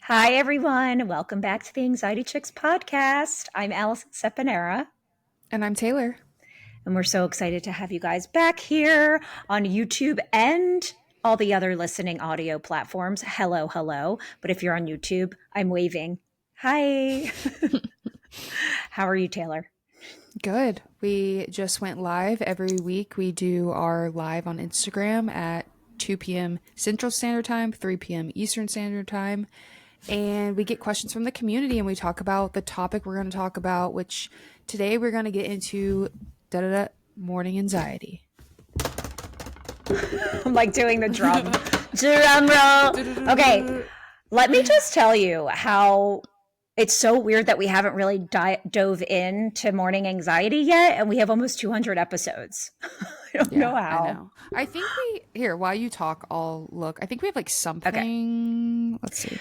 Hi, everyone. Welcome back to the Anxiety Chicks podcast. I'm Alison Sepanera, And I'm Taylor. and we're so excited to have you guys back here on YouTube and all the other listening audio platforms. Hello, hello. But if you're on YouTube, I'm waving. Hi. How are you, Taylor? Good. We just went live every week. We do our live on Instagram at 2 p.m. Central Standard Time, 3 p.m. Eastern Standard Time. And we get questions from the community and we talk about the topic we're going to talk about, which today we're going to get into morning anxiety. I'm like doing the drum roll. Okay, let me just tell you how it's so weird that we haven't really dove into morning anxiety yet, and we have almost 200 episodes. I don't know I how. know. I think while you talk, I'll look. I think we have like something. Okay. Let's see.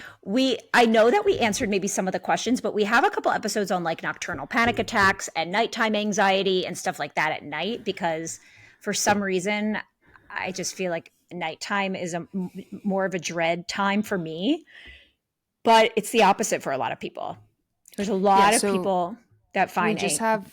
I know that we answered maybe some of the questions, but we have a couple episodes on like nocturnal panic attacks and nighttime anxiety and stuff like that at night, because for some reason, I just feel like nighttime is more of a dread time for me, but it's the opposite for a lot of people. There's a Yeah, lot of so people that we find just have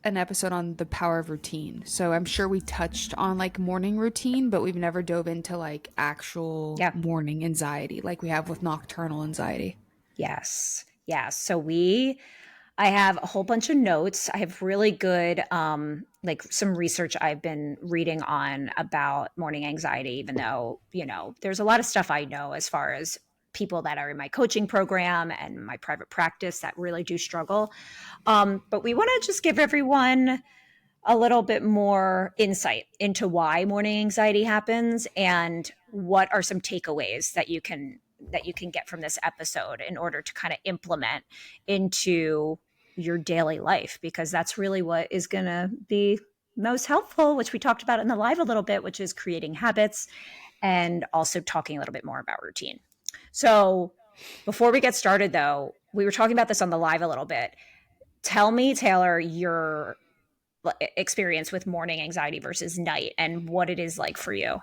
an episode on the power of routine. So I'm sure we touched on like morning routine, but we've never dove into like actual morning anxiety like we have with nocturnal anxiety. Yes. Yes. I have a whole bunch of notes. I have really good, like some research I've been reading on about morning anxiety, even though, there's a lot of stuff I know as far as people that are in my coaching program and my private practice that really do struggle. But we want to just give everyone a little bit more insight into why morning anxiety happens and what are some takeaways that you can get from this episode in order to kind of implement into your daily life, because that's really what is going to be most helpful, which we talked about in the live a little bit, which is creating habits and also talking a little bit more about routine. So before we get started, though, we were talking about this on the live a little bit. Tell me, Taylor, your experience with morning anxiety versus night and what it is like for you.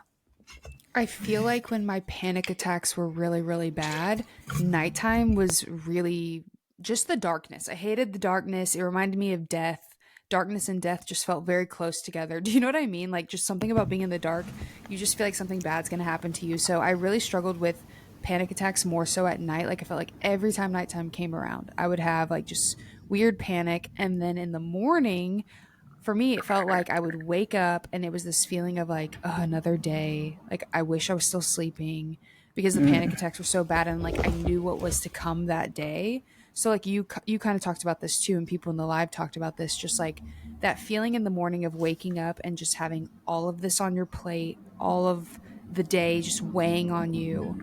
I feel like when my panic attacks were really, really bad, nighttime was really just the darkness. I hated the darkness. It reminded me of death. Darkness and death just felt very close together. Do you know what I mean? Like just something about being in the dark, you just feel like something bad's going to happen to you. So I really struggled with panic attacks more so at night. Like I felt like every time nighttime came around, I would have like just weird panic. And then in the morning, for me, it felt like I would wake up and it was this feeling of like, oh, another day. Like, I wish I was still sleeping because the panic attacks were so bad and like I knew what was to come that day. So like you kind of talked about this too, and people in the live talked about this, just like that feeling in the morning of waking up and just having all of this on your plate, all of the day just weighing on you.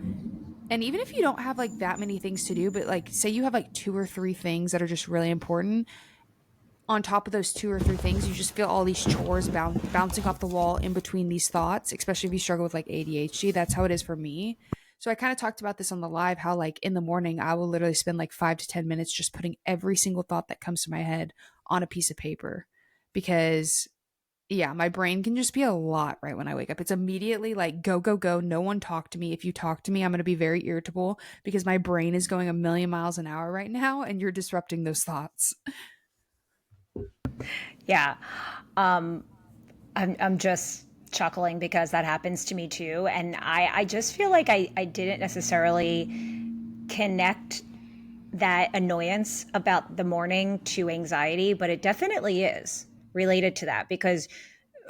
And even if you don't have like that many things to do, but like say you have like two or three things that are just really important, on top of those two or three things, you just feel all these chores bouncing off the wall in between these thoughts, especially if you struggle with like ADHD. That's how it is for me. So I kind of talked about this on the live, how like in the morning, I will literally spend like 5 to 10 minutes just putting every single thought that comes to my head on a piece of paper because yeah, my brain can just be a lot right when I wake up. It's immediately like, go, go, go. No one talk to me. If you talk to me, I'm going to be very irritable because my brain is going a million miles an hour right now and you're disrupting those thoughts. Yeah. I'm just chuckling because that happens to me too. And I just feel like I didn't necessarily connect that annoyance about the morning to anxiety, but it definitely is related to that, because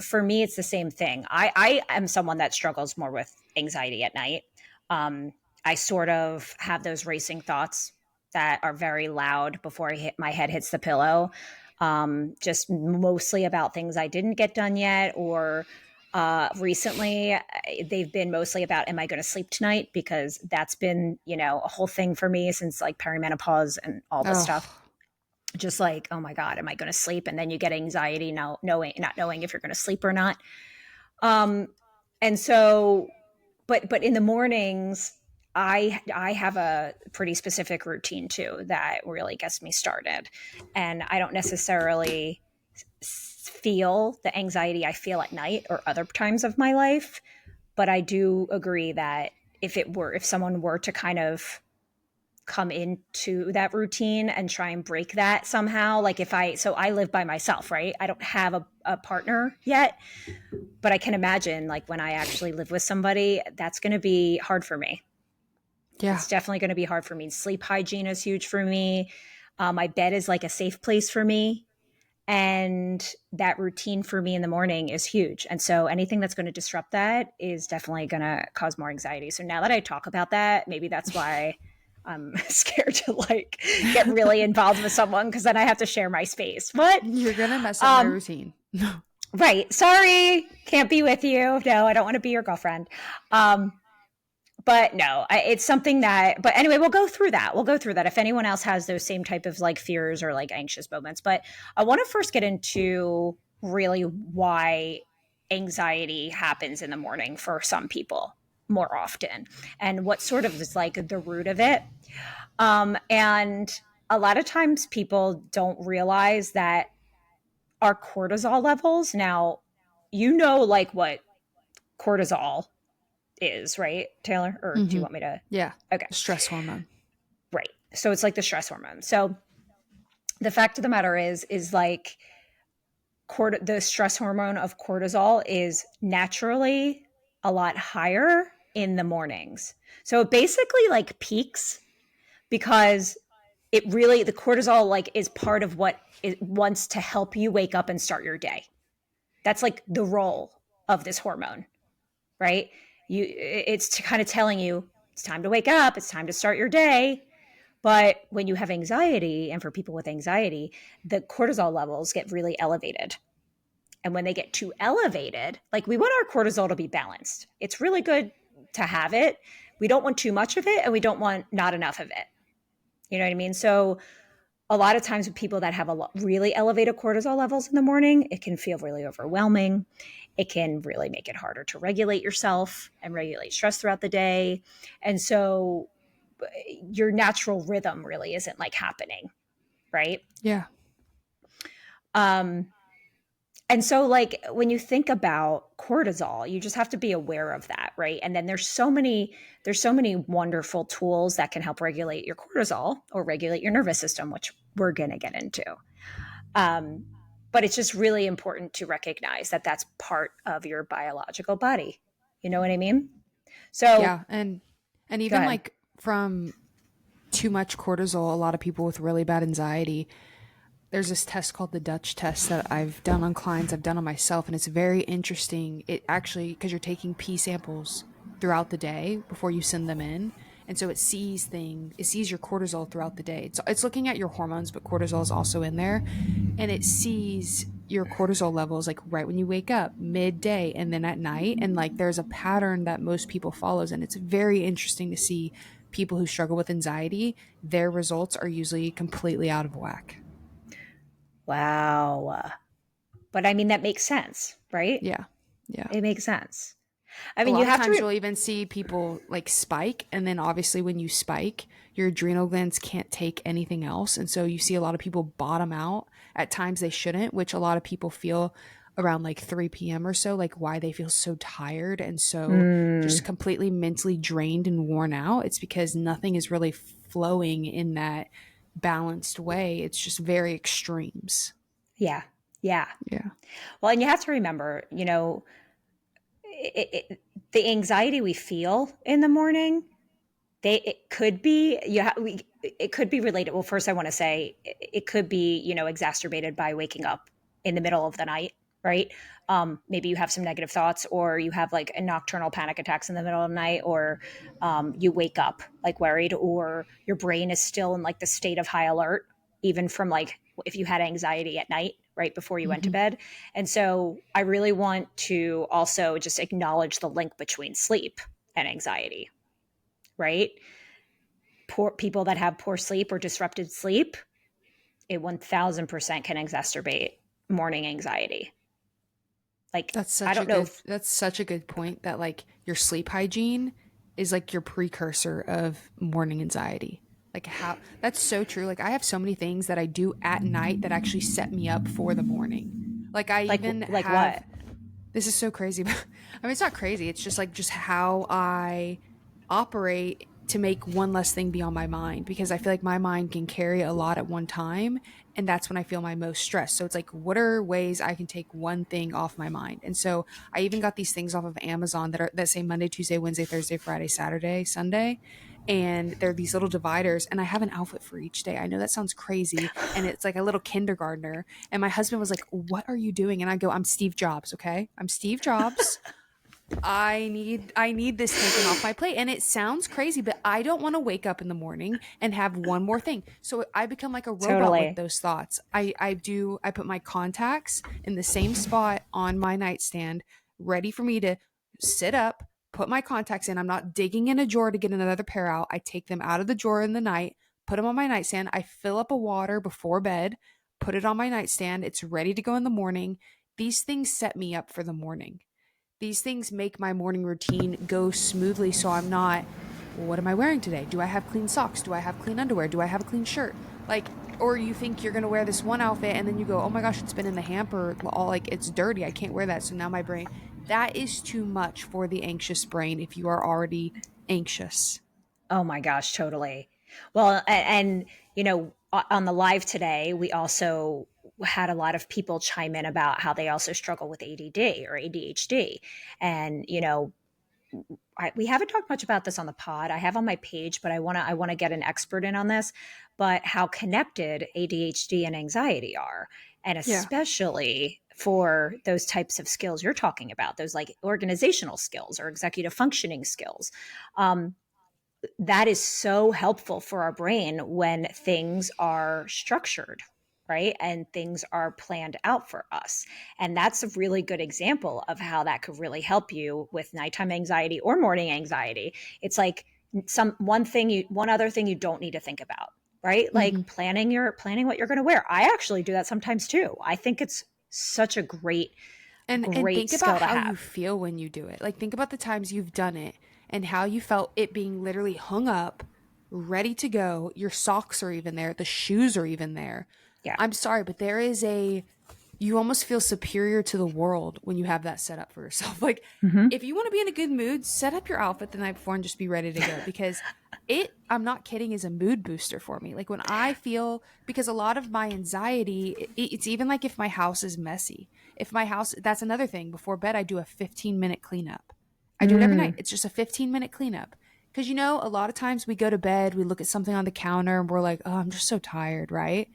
for me, it's the same thing. I am someone that struggles more with anxiety at night. I sort of have those racing thoughts that are very loud before my head hits the pillow. Just mostly about things I didn't get done yet, or recently they've been mostly about, am I going to sleep tonight? Because that's been, a whole thing for me since like perimenopause and all this stuff. Oh, Just like, oh my God, am I going to sleep? And then you get anxiety now, not knowing if you're going to sleep or not. Um, and so, but in the mornings, I have a pretty specific routine too that really gets me started, and I don't necessarily feel the anxiety I feel at night or other times of my life. But I do agree that if someone were to kind of come into that routine and try and break that somehow. Like if I, so I live by myself, right? I don't have a partner yet, but I can imagine like when I actually live with somebody, that's going to be hard for me. Yeah. It's definitely going to be hard for me. Sleep hygiene is huge for me. My bed is like a safe place for me. And that routine for me in the morning is huge. And so anything that's going to disrupt that is definitely going to cause more anxiety. So now that I talk about that, maybe that's why I'm scared to like get really involved with someone because then I have to share my space. What? You're going to mess up my Um, routine. right. Sorry. Can't be with you. No, I don't want to be your girlfriend. Um, but no, it's something that, but anyway, we'll go through that. We'll go through that if anyone else has those same type of like fears or like anxious moments. But I want to first get into really why anxiety happens in the morning for some people more often and what sort of is like the root of it. And a lot of times people don't realize that our cortisol levels now, like what cortisol is, right, Taylor? Or do you Mm-hmm. want me to? Yeah. Okay, Stress hormone. right. So it's like the stress hormone. So the fact of the matter is like the stress hormone of cortisol is naturally a lot higher in the mornings. So it basically like peaks because the cortisol like is part of what it wants to help you wake up and start your day. That's like the role of this hormone, right? It's kind of telling you it's time to wake up, it's time to start your day. But when you have anxiety, and for people with anxiety, the cortisol levels get really elevated. And when they get too elevated, like we want our cortisol to be balanced. It's really good to have it. We don't want too much of it and we don't want not enough of it. You know what I mean? So a lot of times with people that have really elevated cortisol levels in the morning, it can feel really overwhelming. It can really make it harder to regulate yourself and regulate stress throughout the day. And so your natural rhythm really isn't like happening, right? Yeah. Um, and so like when you think about cortisol, you just have to be aware of that, right? And then there's so many wonderful tools that can help regulate your cortisol or regulate your nervous system, which we're going to get into. Um, but it's just really important to recognize that that's part of your biological body. You know what I mean? So Yeah. And go even ahead. like from too much cortisol, a lot of people with really bad anxiety, there's this test called the Dutch test that I've done on clients, I've done on myself, and it's very interesting. It actually, because you're taking pee samples throughout the day before you send them in. And so it sees your cortisol throughout the day. It's looking at your hormones, but cortisol is also in there. And it sees your cortisol levels like right when you wake up, midday, and then at night. And like there's a pattern that most people follows. And it's very interesting to see people who struggle with anxiety, their results are usually completely out of whack. Wow. But I mean, that makes sense, right? Yeah. Yeah. It makes sense. I A mean, you lot of have to, times you'll even see people like spike, and then obviously when you spike, your adrenal glands can't take anything else. And so you see a lot of people bottom out at times they shouldn't, which a lot of people feel around like 3 p.m. or so, like why they feel so tired and so just mm, completely mentally drained and worn out. It's because nothing is really flowing in that balanced way. It's just very extremes. yeah, yeah. Yeah. Well, and you have to remember, the anxiety we feel in the morning, it could be it could be related. Well, first I want to say it could be exacerbated by waking up in the middle of the night, right? Maybe you have some negative thoughts, or you have like a nocturnal panic attacks in the middle of the night, or you wake up like worried, or your brain is still in like the state of high alert, even from like if you had anxiety at night right before you went to Hmm. bed. And so I really want to also just acknowledge the link between sleep and anxiety, right? Poor people that have poor sleep or disrupted sleep, it 1000% can exacerbate morning anxiety. Like, I don't know if, That's such a good point that like your sleep hygiene is like your precursor of morning anxiety. Like how that's so true. Like I have so many things that I do at night that actually set me up for the morning. Like I even like have what? this is so crazy. But I mean it's not crazy. It's just like just how I operate to make one less thing be on my mind, because I feel like my mind can carry a lot at one time, and that's when I feel my most stressed. So it's like, what are ways I can take one thing off my mind? And so I even got these things off of Amazon that say Monday, Tuesday, Wednesday, Thursday, Friday, Saturday, Sunday, and they're these little dividers, and I have an outfit for each day. I know that sounds crazy, and it's like a little kindergartner. And my husband was like, "What are you doing?" And I go, "I'm Steve Jobs, okay? I'm Steve Jobs. I need this taken off my plate." And it sounds crazy, but I don't want to wake up in the morning and have one more thing. So I become like a robot with Totally. those thoughts. I put my contacts in the same spot on my nightstand, ready for me to sit up, put my contacts in. I'm not digging in a drawer to get another pair out. I take them out of the drawer in the night, put them on my nightstand. I fill up a water before bed, put it on my nightstand. It's ready to go in the morning. These things set me up for the morning. These things make my morning routine go smoothly, so I'm not, well, what am I wearing today? Do I have clean socks? Do I have clean underwear? Do I have a clean shirt? Like, or you think you're going to wear this one outfit and then you go, oh my gosh, it's been in the hamper, all like it's dirty. I can't wear that. So now my brain, that is too much for the anxious brain if you are already anxious. Oh my gosh, totally. Well, and on the live today, we also had a lot of people chime in about how they also struggle with ADD or ADHD. And, we haven't talked much about this on the pod. I have on my page, but I want to get an expert in on this, but how connected ADHD and anxiety are, and Yeah. especially for those types of skills you're talking about, those like organizational skills or executive functioning skills. Um, that is so helpful for our brain when things are structured, right? And things are planned out for us. And that's a really good example of how that could really help you with nighttime anxiety or morning anxiety. It's like one other thing you don't need to think about, right? Hmm. Like planning what you're going to wear. I actually do that sometimes too. I think it's such a And great think about skill to how you have. feel when you do it. Like, think about the times you've done it and how you felt it being literally hung up, ready to go. Your socks are even there, the shoes are even there. Yeah. I'm sorry, but there is a, you almost feel superior to the world when you have that set up for yourself. Like, Mm-hmm. if you want to be in a good mood, set up your outfit the night before and just be ready to go, because I'm not kidding, is a mood booster for me. Like, when I feel, because a lot of my anxiety, it's even like if my house is messy. If my house, that's another thing. Before bed, I do a 15-minute cleanup. I do it every night. Mm, It's just a 15-minute cleanup. Because, a lot of times we go to bed, we look at something on the counter and we're like, oh, I'm just so tired, right?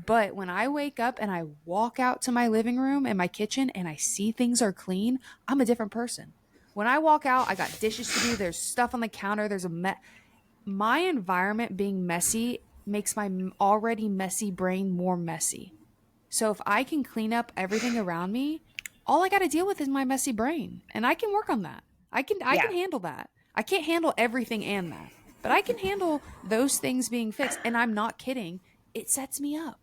But when I wake up and I walk out to my living room and my kitchen and I see things are clean, I'm a different person. When I walk out, I got dishes to do. There's stuff on the counter. My environment being messy makes my already messy brain more messy. So if I can clean up everything around me, all I got to deal with is my messy brain, and I can work on that. I can yeah. handle that. I can't handle everything and that, but I can handle those things being fixed, and I'm not kidding. It sets me up.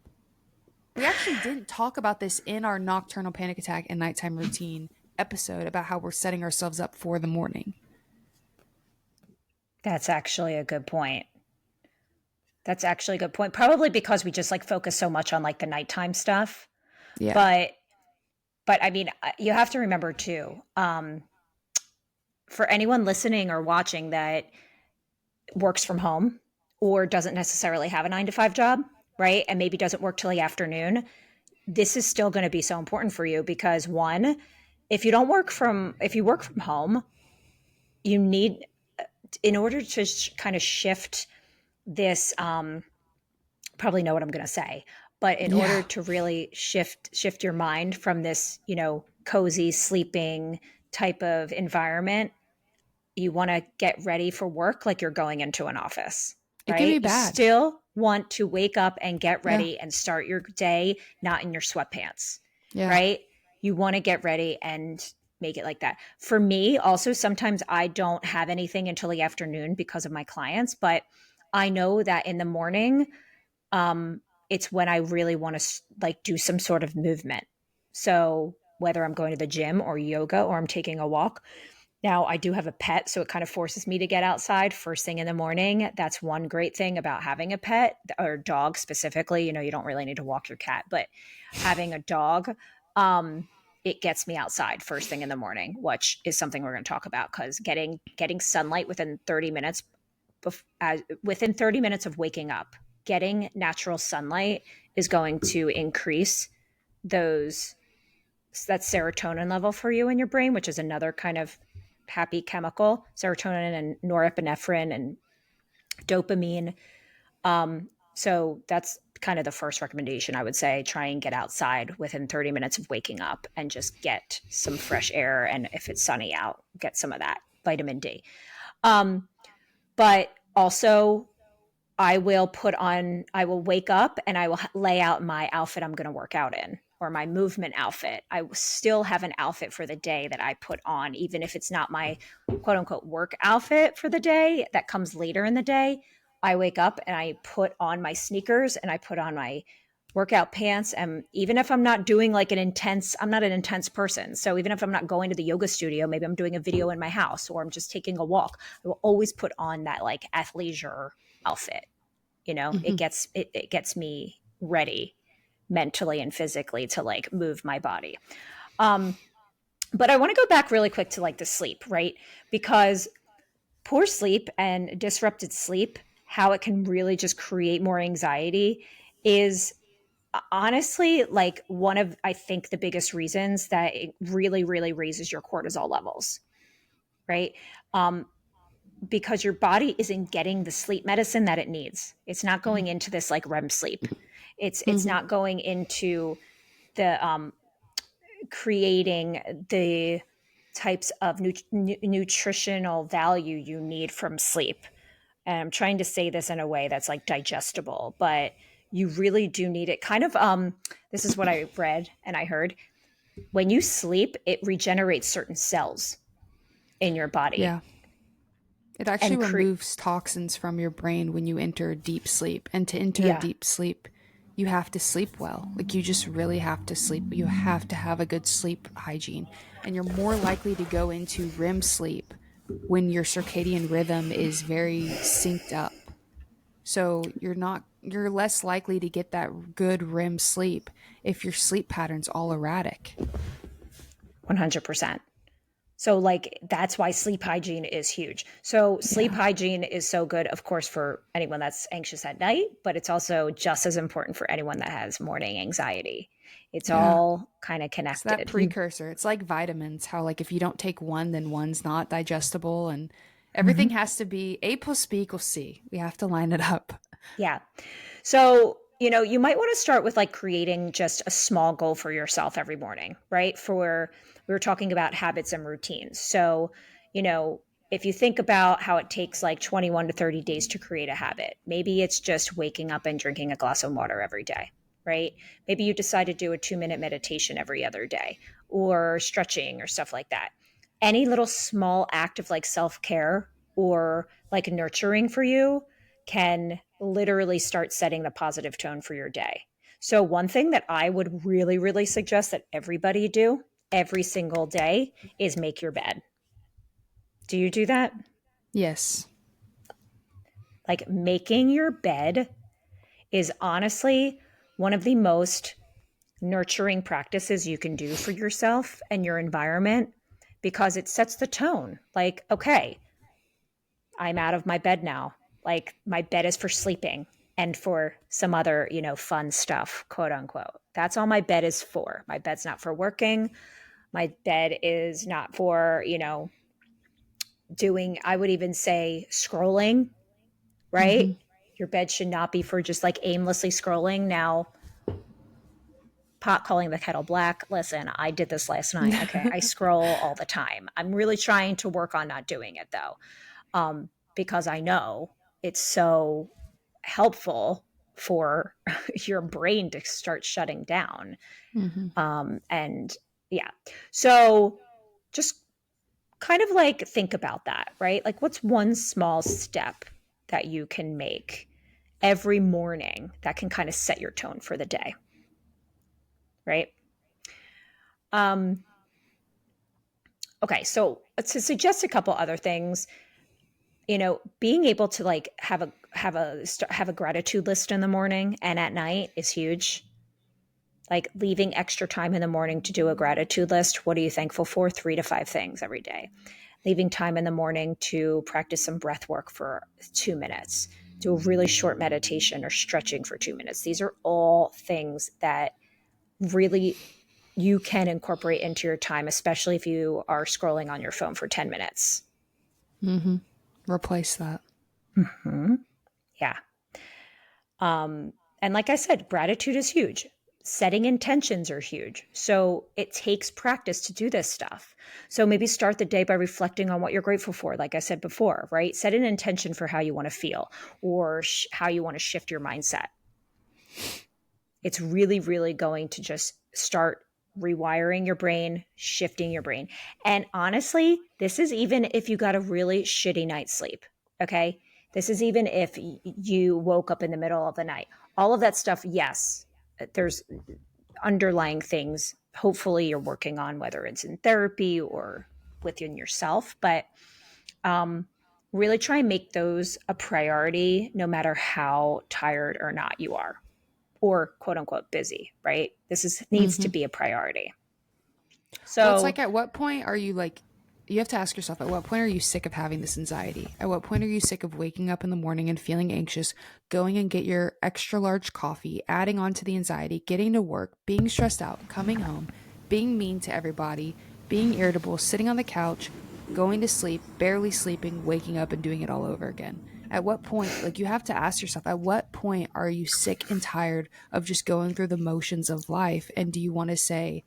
We actually didn't talk about this in our nocturnal panic attack and nighttime routine episode about how we're setting ourselves up for the morning. That's actually a good point. That's actually a good point. Probably because we just like focus so much on like the nighttime stuff. Yeah. But I mean, you have to remember too. For anyone listening or watching that works from home or doesn't necessarily have a 9 to 5 job, right? And maybe doesn't work till the afternoon, this is still going to be so important for you because one, if you work from home, you need, in order to kind of shift this, probably know what I'm going to say, but in order Yeah. to really shift your mind from this, cozy sleeping type of environment, you want to get ready for work like you're going into an office, It can be right? You bad. still want to wake up and get Yeah. ready and start your day not in your sweatpants, Yeah. right? You want to get ready and make it like that. For me, also, sometimes I don't have anything until the afternoon because of my clients, but I know that in the morning, um, it's when I really want to like do some sort of movement. So whether I'm going to the gym or yoga or I'm taking a walk, now, I do have a pet, so it kind of forces me to get outside first thing in the morning. That's one great thing about having a pet or dog specifically. You don't really need to walk your cat, but having a dog, it gets me outside first thing in the morning, which is something we're going to talk about because getting sunlight within 30 minutes within 30 minutes of waking up, getting natural sunlight is going to increase those that serotonin level for you in your brain, which is another kind of happy chemical, serotonin and norepinephrine and dopamine. So that's kind of the first recommendation I would say. Try and get outside within 30 minutes of waking up and just get some fresh air. And if it's sunny out, get some of that vitamin D. Um, but also, I will wake up and I will lay out my outfit I'm going to work out in or my movement outfit. I still have an outfit for the day that I put on, even if it's not my quote unquote work outfit for the day that comes later in the day. I wake up and I put on my sneakers and I put on my workout pants. And even if I'm not doing like I'm not an intense person. So even if I'm not going to the yoga studio, maybe I'm doing a video in my house or I'm just taking a walk, I will always put on that like athleisure outfit. Hmm. It gets me ready mentally and physically to like move my body. Um, but I want to go back really quick to like the sleep, right? Because poor sleep and disrupted sleep, how it can really just create more anxiety is honestly like one of, I think, the biggest reasons that it really, really raises your cortisol levels, right? Um, because your body isn't getting the sleep medicine that it needs. It's not going into this like REM sleep. It's Hmm. not going into the creating the types of nutritional value you need from sleep. And I'm trying to say this in a way that's like digestible, but you really do need it. Kind of this is what I read and I heard. When you sleep, it regenerates certain cells in your body Yeah. It actually and removes toxins from your brain when you enter deep sleep. And to enter a yeah, deep sleep, you have to sleep well. Like, you just really have to sleep. You have to have a good sleep hygiene. And you're more likely to go into REM sleep when your circadian rhythm is very synced up. So you're less likely to get that good REM sleep if your sleep pattern's all erratic. 100%. So, like, that's why sleep hygiene is huge. So, sleep Yeah. hygiene is so good, of course, for anyone that's anxious at night, but it's also just as important for anyone that has morning anxiety. It's Yeah. all kind of It's that connected. precursor. It's like vitamins, how like if you don't take one, then one's not digestible, and everything Mhm. has to be A plus B equals C. We have to line it up. Yeah. So, you might want to start with like creating just a small goal for yourself every morning, right? We were talking about habits and routines. So, you know, if you think about how it takes like 21 to 30 days to create a habit, maybe it's just waking up and drinking a glass of water every day, right? Maybe you decide to do a 2-minute meditation every other day or stretching or stuff like that. Any little small act of like self care or like nurturing for you can literally start setting the positive tone for your day. So, one thing that I would really, really suggest that everybody do every single day is make your bed. Do you do that? Yes. Like, making your bed is honestly one of the most nurturing practices you can do for yourself and your environment because it sets the tone. Like, okay, I'm out of my bed now. Like my bed is for sleeping and for some other, fun stuff, quote unquote. That's all my bed is for. My bed's not for working. My bed is not for, doing, I would even say scrolling, right? Hmm. Your bed should not be for just like aimlessly scrolling. Now, pot calling the kettle black. Listen, I did this last night. Okay. I scroll all the time. I'm really trying to work on not doing it though, because I know it's so helpful for your brain to start shutting down. Hmm. And yeah, so just kind of like think about that, right? Like, what's one small step that you can make every morning that can kind of set your tone for the day, right? Um, okay, so to suggest a couple other things, being able to like have a gratitude list in the morning and at night is huge. Like leaving extra time in the morning to do a gratitude list. What are you thankful for? 3 to 5 things every day. leaving time in the morning to practice some breath work for 2 minutes, do a really short meditation or stretching for 2 minutes. These are all things that really you can incorporate into your time, especially if you are scrolling on your phone for 10 minutes. Mm-hmm. Replace that. Mm-hmm. Yeah. And like I said, gratitude is huge. Setting intentions are huge. So it takes practice to do this stuff. So maybe start the day by reflecting on what you're grateful for. Like I said before, right? Set an intention for how you want to feel or how you want to shift your mindset. It's really, really going to just start rewiring your brain, shifting your brain. And honestly, this is even if you got a really shitty night's sleep. Okay. This is even if you woke up in the middle of the night. All of that stuff, yes, there's underlying things. Hopefully, you're working on whether it's in therapy or within yourself. But um, really try and make those a priority no matter how tired or not you are or quote unquote busy, right? This is needs to Mm-hmm. be a priority. Well, it's So, like, at what point are you like, you have to ask yourself, at what point are you sick of having this anxiety? At what point are you sick of waking up in the morning and feeling anxious, going and get your extra large coffee, adding on to the anxiety, getting to work, being stressed out, coming home, being mean to everybody, being irritable, sitting on the couch, going to sleep, barely sleeping, waking up and doing it all over again? At what point, like, you have to ask yourself, at what point are you sick and tired of just going through the motions of life? And do you want to say,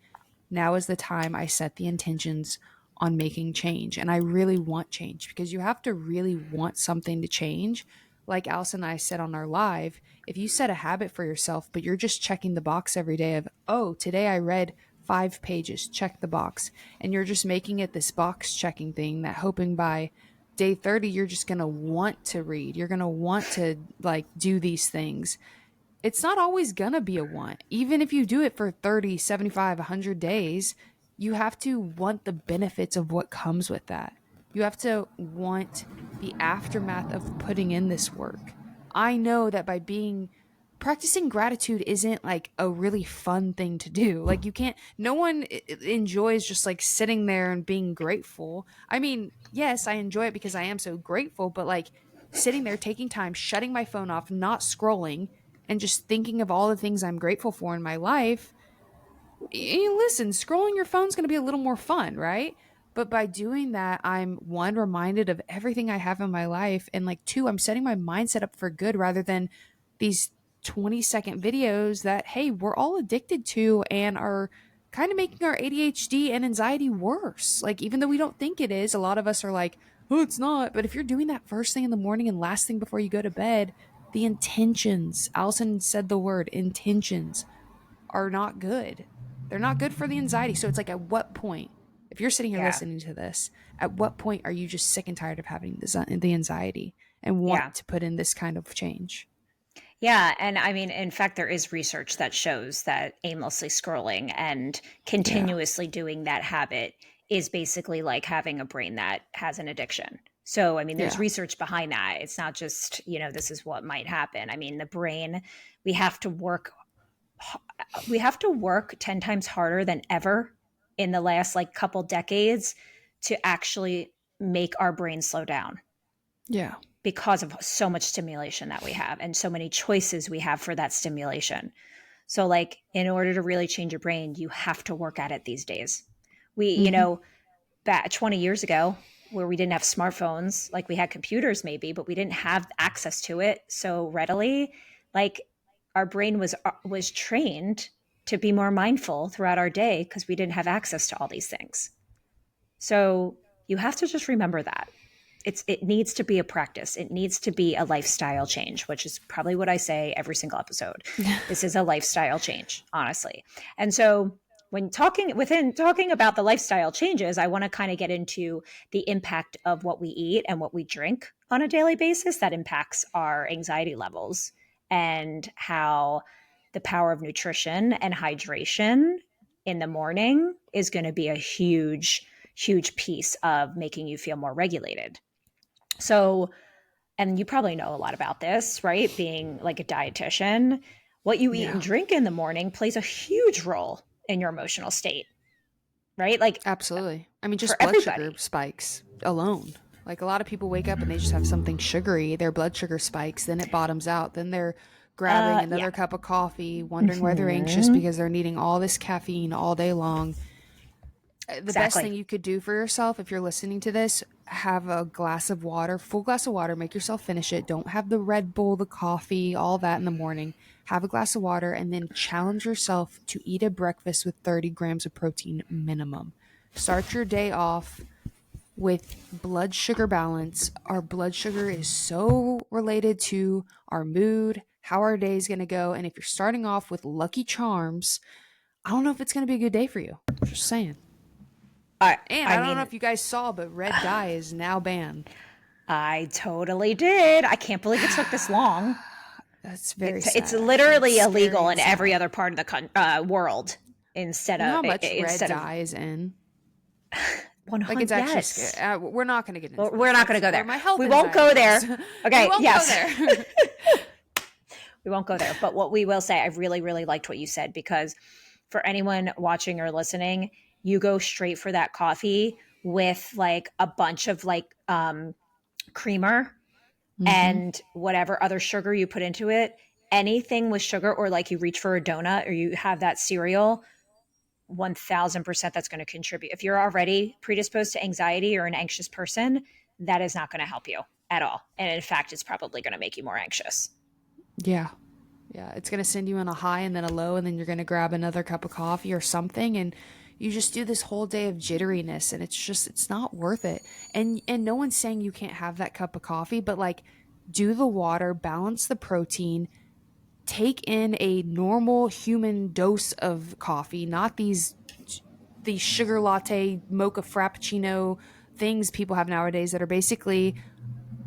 now is the time I set the intentions on making change? And I really want change, because you have to really want something to change. Like Alison and I said on our live, if you set a habit for yourself, but you're just checking the box every day of, oh, today I read 5 pages, check the box. And you're just making it this box checking thing, that hoping by day 30, you're just going to want to read. You're going to want to like do these things. It's not always going to be a want. Even if you do it for 30, 75, 100 days, you have to want the benefits of what comes with that. You have to want the aftermath of putting in this work. I know that by being practicing gratitude isn't like a really fun thing to do. Like, you can't, no one enjoys just like sitting there and being grateful. I mean, yes, I enjoy it because I am so grateful, but like sitting there, taking time, shutting my phone off, not scrolling, and just thinking of all the things I'm grateful for in my life. Listen, scrolling your phone's going to be a little more fun, right? But by doing that, I'm one, reminded of everything I have in my life. And like, two, I'm setting my mindset up for good rather than these 20-second videos that, hey, we're all addicted to and are kind of making our ADHD and anxiety worse. Like, even though we don't think it is, a lot of us are like, oh, it's not. But if you're doing that first thing in the morning and last thing before you go to bed, the intentions, Allison said the word intentions, are not good. They're not good for the anxiety. So it's like, at what point, if you're sitting here yeah. listening to this, at what point are you just sick and tired of having the anxiety and Yeah. want to put in this kind of change? Yeah. And I mean, in fact, there is research that shows that aimlessly scrolling and Yeah. continuously doing that habit is basically like having a brain that has an addiction. So, I mean, there's Yeah. research behind that. It's not just, this is what might happen. I mean, the brain, we have to work, we have to work 10 times harder than ever in the last like couple decades to actually make our brain slow down Yeah. because of so much stimulation that we have and so many choices we have for that stimulation. So, like, in order to really change your brain, you have to work at it these days. We, Mm-hmm. back 20 years ago, where we didn't have smartphones, like we had computers maybe, but we didn't have access to it so readily. Like, our brain was trained to be more mindful throughout our day because we didn't have access to all these things. So you have to just remember that it needs to be a practice. It needs to be a lifestyle change, which is probably what I say every single episode. This is a lifestyle change, honestly. And so when talking about the lifestyle changes, I want to kind of get into the impact of what we eat and what we drink on a daily basis that impacts our anxiety levels and how the power of nutrition and hydration in the morning is going to be a huge piece of making you feel more regulated. So, and you probably know a lot about this, right? Being like a dietitian, what you eat and Yeah. drink in the morning plays a huge role in your emotional state. right? Like Absolutely. I mean, for just blood sugar everybody. spikes alone. Like a lot of people wake up and they just have something sugary, their blood sugar spikes, then it bottoms out, then they're grabbing Yeah. another cup of coffee, wondering why they're anxious Hmm. because they're needing all this caffeine all day long. The best Exactly. thing you could do for yourself if you're listening to this, have a glass of water, full glass of water, make yourself finish it. Don't have the Red Bull, the coffee, all that in the morning. Have a glass of water and then challenge yourself to eat a breakfast with 30 grams of protein minimum. Start your day off with blood sugar balance. Our blood sugar is so related to our mood, how our day is going to go. And if you're starting off with Lucky Charms, I don't know if it's going to be a good day for you. Just saying. I And I I don't know mean, if you guys saw, but red dye is now banned. I totally did. I can't believe it took this long. That's very It's sad, actually. It's literally scary illegal and in every sad. other part of the world You know how much red instead of dye is in? Like 100. it's actually scary. Yes. We're not going to get Well, into we're this. not going That's to go where there. my health We won't go anxiety there. goes. We Okay. won't go Yes. there. We won't go there. But what we will say, I really, really liked what you said, because for anyone watching or listening, you go straight for that coffee with like a bunch of like creamer Mm-hmm. and whatever other sugar you put into it. Anything with sugar, or like you reach for a donut or you have that cereal, 1000% that's going to contribute. If you're already predisposed to anxiety or an anxious person, that is not going to help you at all. And in fact, it's probably going to make you more anxious. Yeah. Yeah. It's going to send you on a high and then a low, and then you're going to grab another cup of coffee or something. And you just do this whole day of jitteriness, and it's not worth it. And no one's saying you can't have that cup of coffee, but like, do the water, balance the protein, take in a normal human dose of coffee, not these sugar latte, mocha frappuccino things people have nowadays that are basically,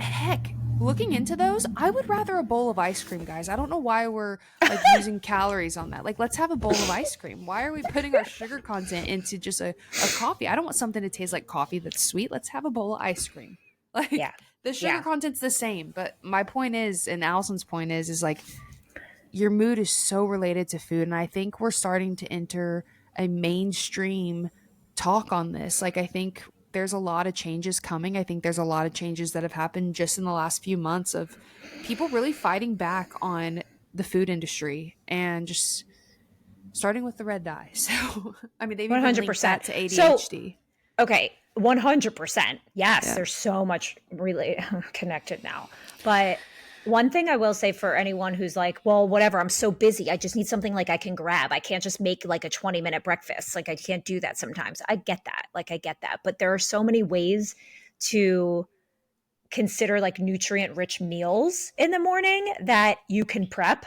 heck, looking into those, I would rather a bowl of ice cream, guys. I don't know why we're like using calories on that. Like, let's have a bowl of ice cream. Why are we putting our sugar content into just a coffee? I don't want something to taste like coffee that's sweet. Let's have a bowl of ice cream. Yeah. Like, the sugar Yeah. content's the same, but my point is, and Allison's point is like, your mood is so related to food. And I think we're starting to enter a mainstream talk on this. Like, I think there's a lot of changes coming. I think there's a lot of changes that have happened just in the last few months of people really fighting back on the food industry and just starting with the red dye. So, I mean, they've even linked 100%. that to So, ADHD. okay, 100%. Yes, Yeah. there's so much really connected now. But one thing I will say for anyone who's like, well, whatever, I'm so busy. I just need something like I can grab. I can't just make like a 20-minute breakfast. Like I can't do that sometimes. I get that. Like I get that. But there are so many ways to consider like nutrient rich meals in the morning that you can prep.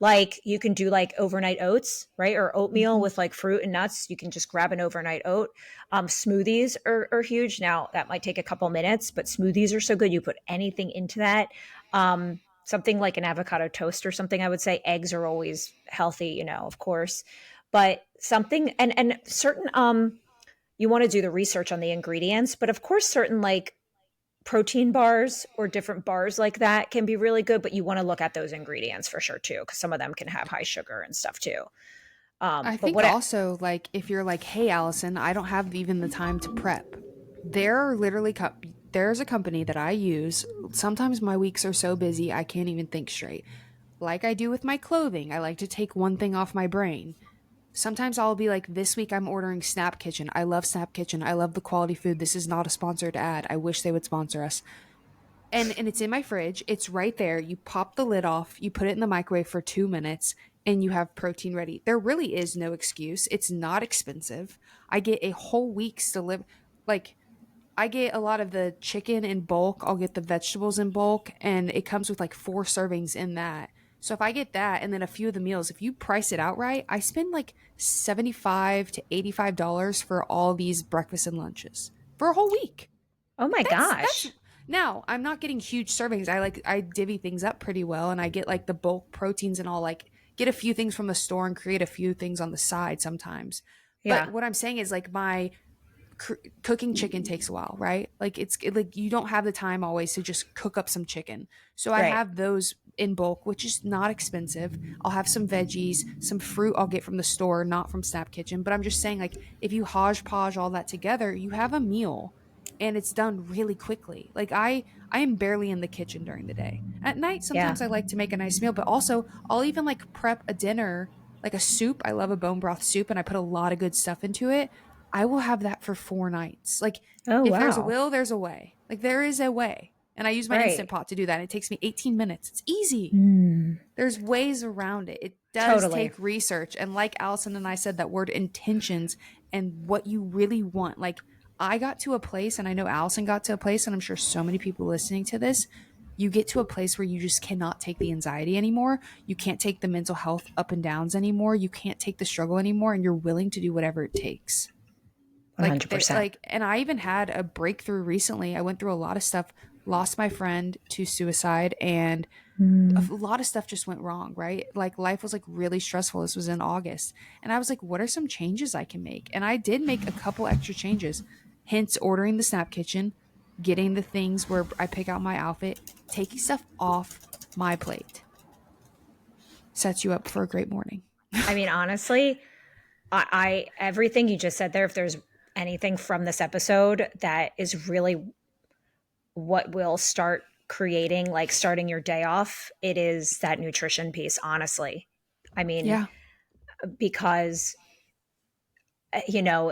Like you can do like overnight oats, right? Or oatmeal Mm-hmm. with like fruit and nuts. You can just grab an overnight oat. Smoothies are huge. Now that might take a couple minutes, but smoothies are so good. You put anything into that. Something like an avocado toast or something, I would say. Eggs are always healthy, of course. But something, and certain, you want to do the research on the ingredients, but of course certain like protein bars or different bars like that can be really good, but you want to look at those ingredients for sure too, because some of them can have high sugar and stuff too. I But think what I, also, like, if you're like, hey, Allison, I don't have even the time to prep. There are literally, there's a company that I use. Sometimes my weeks are so busy, I can't even think straight. Like I do with my clothing, I like to take one thing off my brain. Sometimes I'll be like, this week I'm ordering Snap Kitchen. I love Snap Kitchen. I love the quality food. This is not a sponsored ad. I wish they would sponsor us. And it's in my fridge. It's right there. You pop the lid off, you put it in the microwave for 2 minutes, and you have protein ready. There really is no excuse. It's not expensive. I get a whole week's deliver. Like, I get a lot of the chicken in bulk. I'll get the vegetables in bulk, and it comes with like 4 servings in that. So if I get that and then a few of the meals, if you price it out right, I spend like $75 to $85 for all these breakfasts and lunches for a whole week. oh my That's gosh. now I'm not getting huge servings. I divvy things up pretty well, and I get like the bulk proteins and all, like get a few things from the store and create a few things on the side sometimes. But Yeah. what I'm saying is like my cooking chicken takes a while, right? Like like you don't have the time always to just cook up some chicken. So I Right. have those in bulk, which is not expensive. I'll have some veggies, some fruit I'll get from the store, not from Snap Kitchen. But I'm just saying, like, if you hodgepodge all that together, you have a meal and it's done really quickly. Like I am barely in the kitchen during the day. At night, Yeah. sometimes I like to make a nice meal, but also I'll even like prep a dinner, like a soup. I love a bone broth soup and I put a lot of good stuff into it. I will have that for 4 nights. Like Oh, if there's a wow. will, there's a way. Like there is a way. And I use my Instant Right. Pot to do that. It takes me 18 minutes. It's easy. Mm, There's ways around it. It does totally. take research. And like Allison and I said, that word intentions and what you really want. Like I got to a place, and I know Allison got to a place, and I'm sure so many people listening to this, you get to a place where you just cannot take the anxiety anymore. You can't take the mental health up and downs anymore. You can't take the struggle anymore, and you're willing to do whatever it takes. Like they 100%. like and I even had a breakthrough recently. I went through a lot of stuff, lost my friend to suicide, and a Mm. lot of stuff just went wrong, right? Like life was like really stressful. This was in August. And I was like, what are some changes I can make? And I did make a couple extra changes. Hence ordering the Snap Kitchen, getting the things where I pick out my outfit, taking stuff off my plate. Sets you up for a great morning. I mean, honestly, I everything you just said there, if there's anything from this episode that is really what will start creating, like starting your day off, it is that nutrition piece, honestly. I mean, Yeah. because no,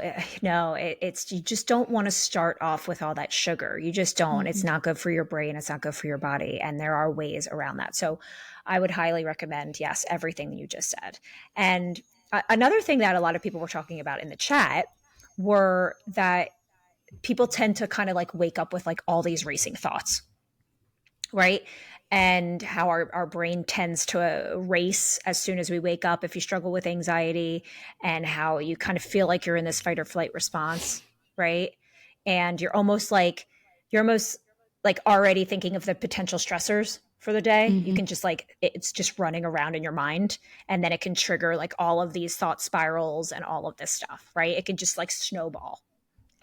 it's you just don't want to start off with all that sugar. You just don't. It's Mm-hmm. not good for your brain. It's not good for your body. And there are ways around that. So I would highly recommend, yes, everything that you just said. And another thing that a lot of people were talking about in the chat were that people tend to kind of like wake up with like all these racing thoughts, right? And how our brain tends to race as soon as we wake up if you struggle with anxiety, and how you kind of feel like you're in this fight or flight response, right? And you're almost like already thinking of the potential stressors for the day. You Mm-hmm. can just like it's just running around in your mind, and then it can trigger like all of these thought spirals and all of this stuff, right? It can just like snowball,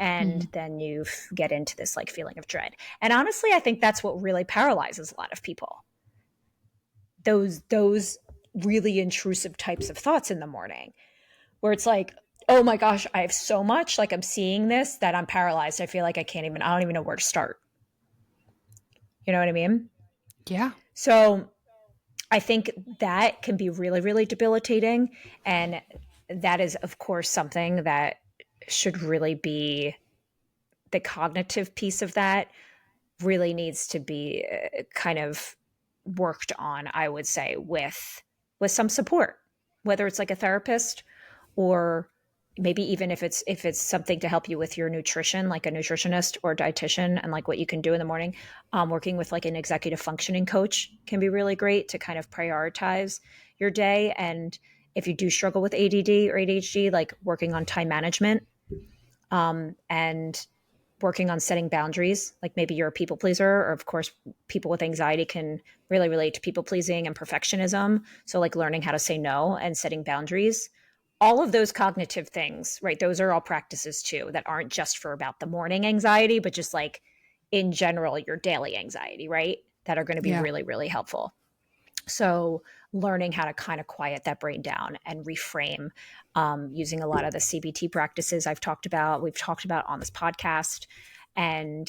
Mm-hmm. and then you get into this like feeling of dread. And honestly, I think that's what really paralyzes a lot of people, those really intrusive types of thoughts in the morning, where it's like, oh my gosh, I have so much, like I'm seeing this, that I'm paralyzed. I feel like I don't even know where to start. You know what I mean? Yeah. So I think that can be really, really debilitating. And that is, of course, something that should really be the cognitive piece of that really needs to be kind of worked on, I would say, with some support, whether it's like a therapist, or maybe even if it's something to help you with your nutrition, like a nutritionist or dietitian, and like what you can do in the morning. Working with like an executive functioning coach can be really great to kind of prioritize your day. And if you do struggle with ADD or ADHD, like working on time management, and working on setting boundaries. Like maybe you're a people pleaser, or of course, people with anxiety can really relate to people pleasing and perfectionism. So, like learning how to say no and setting boundaries. All of those cognitive things, right? Those are all practices too that aren't just for about the morning anxiety, but just like in general, your daily anxiety, right? That are going to be Yeah. really, really helpful. So, learning how to kind of quiet that brain down and reframe, using a lot of the CBT practices we've talked about on this podcast. And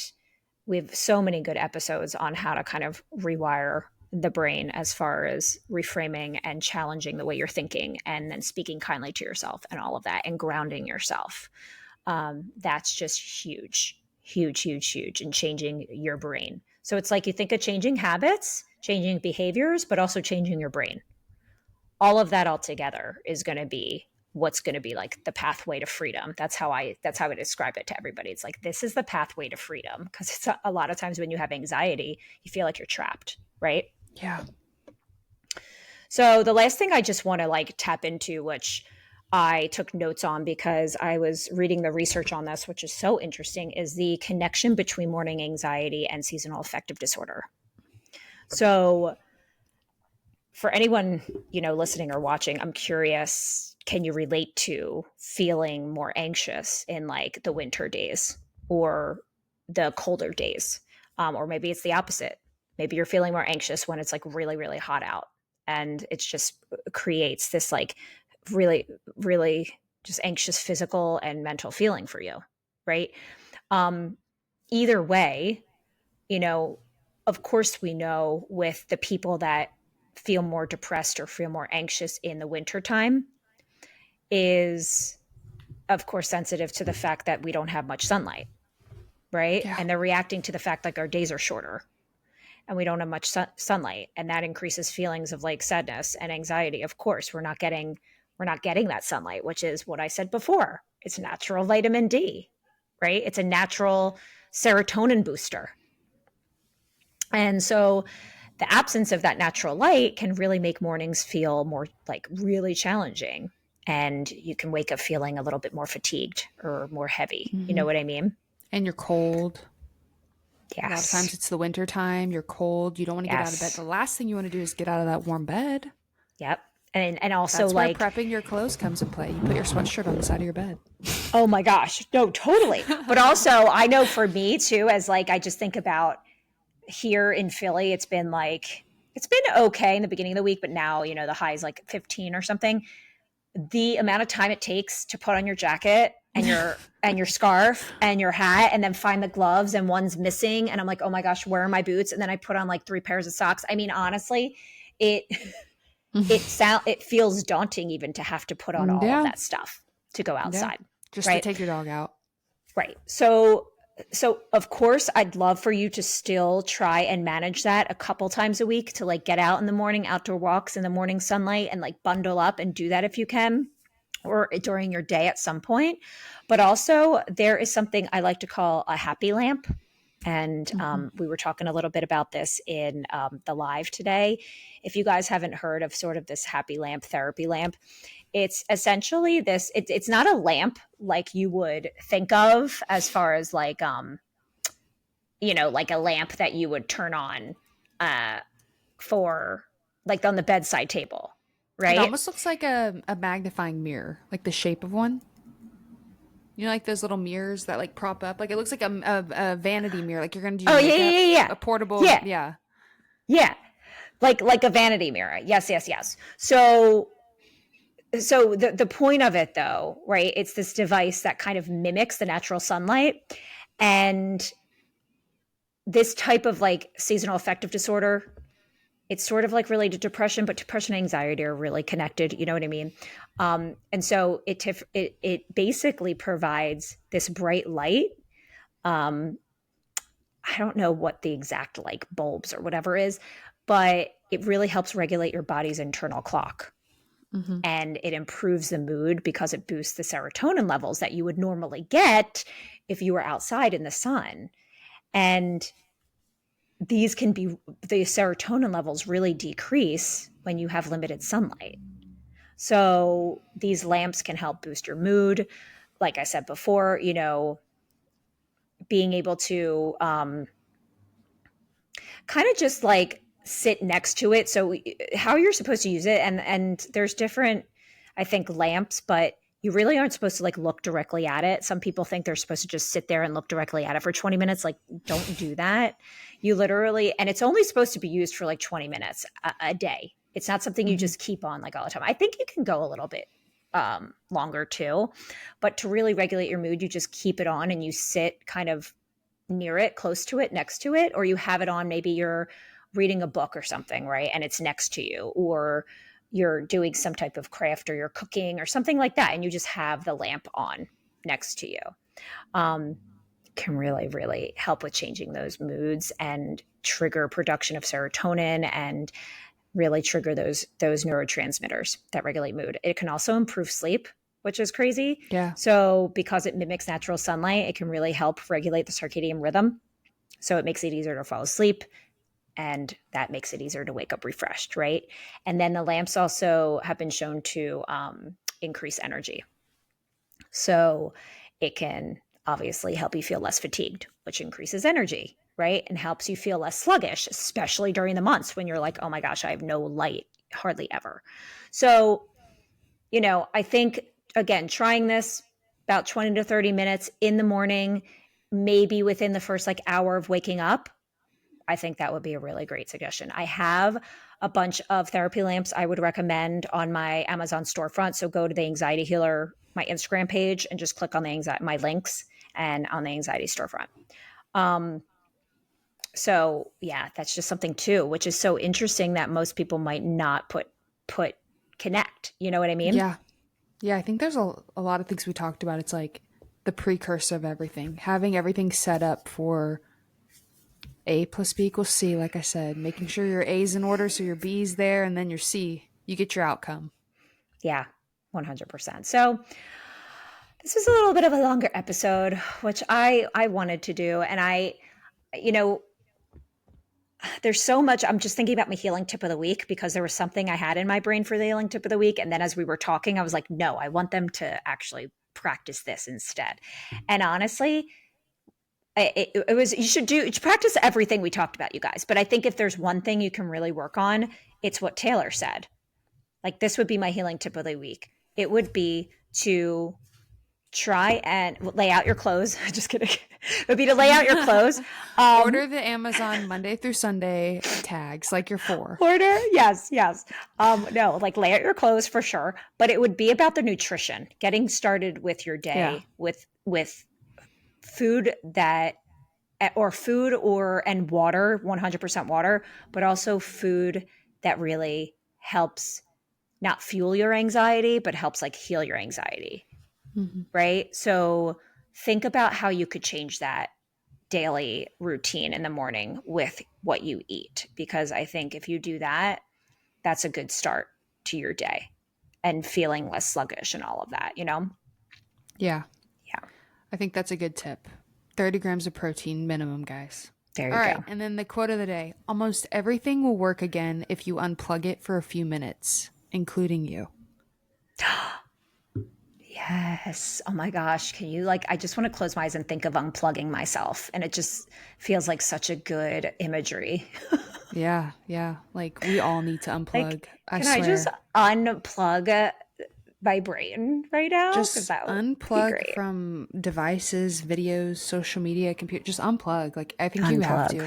we have so many good episodes on how to kind of rewire the brain as far as reframing and challenging the way you're thinking, and then speaking kindly to yourself and all of that, and grounding yourself. That's just huge, huge, huge, huge in changing your brain. So it's like you think of changing habits, changing behaviors, but also changing your brain. All of that all together is going to be what's going to be like the pathway to freedom. That's how I describe it to everybody. It's like this is the pathway to freedom, because it's a lot of times when you have anxiety, you feel like you're trapped, right? Yeah. So the last thing I just want to like tap into, which I took notes on because I was reading the research on this, which is so interesting, is the connection between morning anxiety and seasonal affective disorder. So for anyone, listening or watching, I'm curious, can you relate to feeling more anxious in like the winter days or the colder days? Or maybe it's the opposite. Maybe you're feeling more anxious when it's like really, really hot out. And it's just creates this like really, really just anxious physical and mental feeling for you. Right. Um, Either way, you know, of course, we know with the people that feel more depressed or feel more anxious in the wintertime is, of course, sensitive to the fact that we don't have much sunlight, right? Yeah. And they're reacting to the fact like our days are shorter and we don't have much sunlight, and that increases feelings of like sadness and anxiety. Of course, we're not getting that sunlight, which is what I said before. It's natural vitamin D, right? It's a natural serotonin booster. And so the absence of that natural light can really make mornings feel more like really challenging. And you can wake up feeling a little bit more fatigued or more heavy. You Hmm. know what I mean? And you're cold. A lot of times Yes. it's the winter time. You're cold. You don't want to get out of bed. Yes. The last thing you want to do is get out of that warm bed. Yep. And also That's where like, prepping your clothes comes in play. You put your sweatshirt on the side of your bed. oh my gosh, no, totally. But also I know for me too, as like I just think about here in Philly, it's been okay in the beginning of the week, but now, the high is like 15 or something. The amount of time it takes to put on your jacket and your scarf and your hat and then find the gloves and one's missing and I'm like, oh my gosh, where are my boots? And then I put on like 3 pairs of socks. I mean, honestly, it it feels daunting even to have to put on all of Yeah. that stuff to go Yeah. outside. Just to Right. take your dog out. Right. So of course I'd love for you to still try and manage that a couple times a week to like get out in the morning, outdoor walks in the morning sunlight and like bundle up and do that if you can, or during your day at some point. But also there is something I like to call a happy lamp. And Hmm. we were talking a little bit about this in the live today. If you guys haven't heard of sort of this happy lamp therapy lamp, it's essentially this. It's not a lamp like you would think of as far as like like a lamp that you would turn on uh, for like on the bedside table, It right? almost looks like a magnifying mirror, like the shape of one. You know, like those little mirrors that like prop up. Like it looks like a vanity mirror, like you're gonna do your Oh yeah, makeup. yeah, yeah, A portable, yeah, yeah. yeah. Like a vanity mirror. Yes, yes, yes. So the point of it though, right? It's this device that kind of mimics the natural sunlight, and this type of like seasonal affective disorder, it's sort of like related to depression, but depression and anxiety are really connected. You know what I mean? And so it basically provides this bright light. Um, I don't know what the exact like bulbs or whatever is, but it really helps regulate your body's internal clock. Hmm. And it improves the mood because it boosts the serotonin levels that you would normally get if you were outside in the sun. And these can be the serotonin levels really decrease when you have limited sunlight. So these lamps can help boost your mood. Like I said before, being able to kind of just like sit next to it. So how you're supposed to use it, and there's different, I think, lamps, but you really aren't supposed to like look directly at it. Some people think they're supposed to just sit there and look directly at it for 20 minutes. Like, don't do that. You literally, and it's only supposed to be used for like 20 minutes a day. It's not something you Hmm. just keep on like all the time. I think you can go a little bit longer too, but to really regulate your mood, you just keep it on and you sit kind of near it, close to it, next to it, or you have it on, maybe you're reading a book or something, right? And it's next to you, or you're doing some type of craft or you're cooking or something like that. And you just have the lamp on next to you. Um, can really, really help with changing those moods and trigger production of serotonin and really trigger those neurotransmitters that regulate mood. It can also improve sleep, which is crazy. Yeah. So because it mimics natural sunlight, it can really help regulate the circadian rhythm. So it makes it easier to fall asleep, and that makes it easier to wake up refreshed, right? And then the lamps also have been shown to increase energy. So it can obviously help you feel less fatigued, which increases energy, right? And helps you feel less sluggish, especially during the months when you're like, oh my gosh, I have no light hardly ever. So, I think, again, trying this about 20 to 30 minutes in the morning, maybe within the first like hour of waking up, I think that would be a really great suggestion. I have a bunch of therapy lamps I would recommend on my Amazon storefront. So go to the Anxiety Healer, my Instagram page, and just click on my links and on the Anxiety storefront. Um, so yeah, that's just something too, which is so interesting that most people might not put connect. You know what I mean? Yeah. Yeah, I think there's a lot of things we talked about. It's like the precursor of everything, having everything set up for A plus B equals C, like I said, making sure your A's in order so your B's there, and then your C, you get your outcome. Yeah, 100%. So this is a little bit of a longer episode, which I wanted to do, and you know, there's so much. I'm just thinking about my healing tip of the week because there was something I had in my brain for the healing tip of the week. And then as we were talking, I was like, no, I want them to actually practice this instead. And honestly, it was, you should practice everything we talked about, you guys. But I think if there's one thing you can really work on, it's what Taylor said. Like, this would be my healing tip of the week. It would be to try and lay out your clothes. Just kidding. It would be to lay out your clothes. Order the Amazon Monday through Sunday tags, like your 4. Order, yes, yes. No, like lay out your clothes for sure. But it would be about the nutrition, getting started with your day with food that or food or and water, 100% water, but also food that really helps not fuel your anxiety, but helps like heal your anxiety. Mm-hmm. Right? So think about how you could change that daily routine in the morning with what you eat. Because I think if you do that, that's a good start to your day and feeling less sluggish and all of that, you know? Yeah. Yeah. I think that's a good tip. 30 grams of protein minimum, guys. There you All right. go. And then the quote of the day: almost everything will work again if you unplug it for a few minutes, including you. Yes. Oh my gosh. Can you I just want to close my eyes and think of unplugging myself. And it just feels like such a good imagery. Yeah. Yeah. Like, we all need to unplug. I Can swear. I just unplug my brain right now? Because Just that would be unplug great. from devices, videos, social media, computer. Just unplug. Like, I think you have to.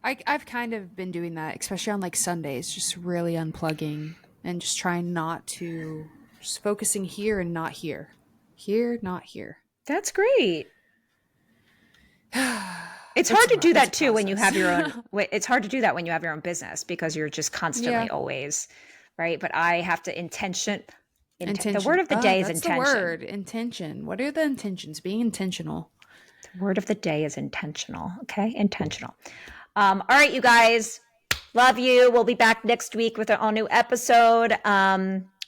Unplug. I've kind of been doing that, especially on like Sundays, just really unplugging and just trying not to, just focusing here and not here. Here, not here. That's great. It's hard to do It's a that too when you have your own. process. It's hard to do that when you have your own business because you're just constantly Yeah. always, right? But I have to the Intention. word of the Oh, day is that's the intention. word. Intention. What are the intentions? Being intentional. The word of the day is intentional. Okay, intentional. All right, you guys, love you. We'll be back next week with an all new episode.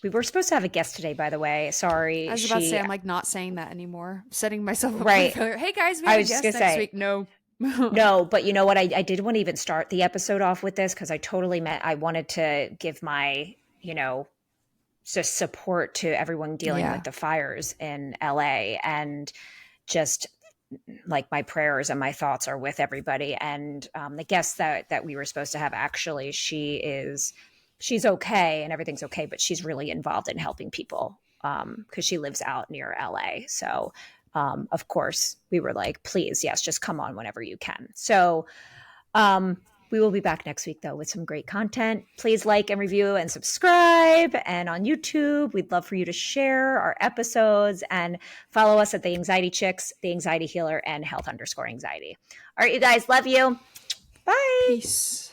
We were supposed to have a guest today, by the way. Sorry, I was about to say, I'm like not saying that anymore. Setting myself up right. for failure. Hey guys, we I have a was just guest gonna next say week. No. no, but you know what? I did want to even start the episode off with this because I totally meant I wanted to give my just support to everyone dealing Yeah. with the fires in LA and just like my prayers and my thoughts are with everybody. And the guest that we were supposed to have, actually, she's okay and everything's okay, but she's really involved in helping people because she lives out near LA. So of course we were like, please, yes, just come on whenever you can. So we will be back next week, though, with some great content. Please like and review and subscribe. And on YouTube, we'd love for you to share our episodes and follow us at The Anxiety Chicks, The Anxiety Healer, and Health_Anxiety. All right, you guys, love you. Bye. Peace.